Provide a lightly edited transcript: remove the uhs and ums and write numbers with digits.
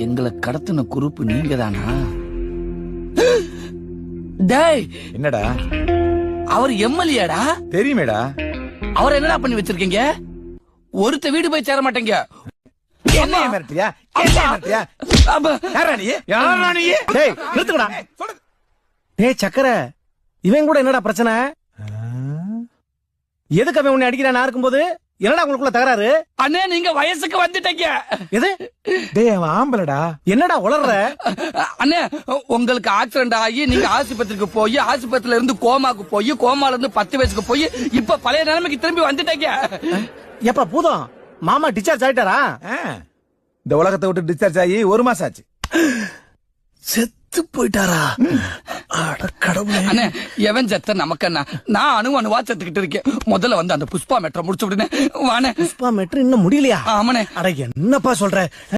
எங்களை கடத்தின குரூப் நீங்க தானா? டேய், என்னடா? அவர் எம்எல்ஏடா. தெரியுமேடா. அவர் என்னடா பண்ணி வச்சிருக்கீங்க? ஒருத்த வீடு போய் சேர மாட்டேங்க. என்ன மிரட்டியா? என்ன மிரட்டியா? யாரா நீ? யாரா நீ? டேய் நிறுத்துங்கடா. டேய் சக்கர, இவன் கூட என்னடா பிரச்சனை? எதுக்கு அவன் உன்னை அடிக்கிறான் இருக்கும்போது? என்னடா உங்களுக்குள்ள தகராறு? அண்ணே, நீங்க வயசுக்கு வந்துட்டீங்க. எது? டேய் அவன் ஆம்பளடா. என்னடா உளர்ற? அண்ணே, உங்களுக்கு ஆக்சிடென்ட் ஆகி நீங்க ஆஸ்பத்திரிக்கு போய் ஆஸ்பத்திரியில இருந்து கோமாக்கு போய் கோமால இருந்து 10 வயசுக்கு போய் இப்ப பழைய நிலைமைக்கு திரும்பி வந்துட்டீங்க. எப்பா பூதம், மாமா டிஸ்சார்ஜ் ஆயிட்டாரா? இந்த உலகத்தை விட்டு டிஸ்சார்ஜ் ஆகி 1 மாசம் ஆச்சு. செத்து போயிட்டாரா? கடவுளே. அண்ணே, எவன் செத்த நமக்கண்ணா? நான் அணுவா செத்துக்கிட்டு இருக்கேன். முதல்ல வந்து அந்த புஷ்பா மெட்ரோ முடிச்சு விடுனே. வானே. புஷ்பா மெட்ரு இன்னும் முடியலையா? ஆமாண்ணே. அட என்னப்பா சொல்ற?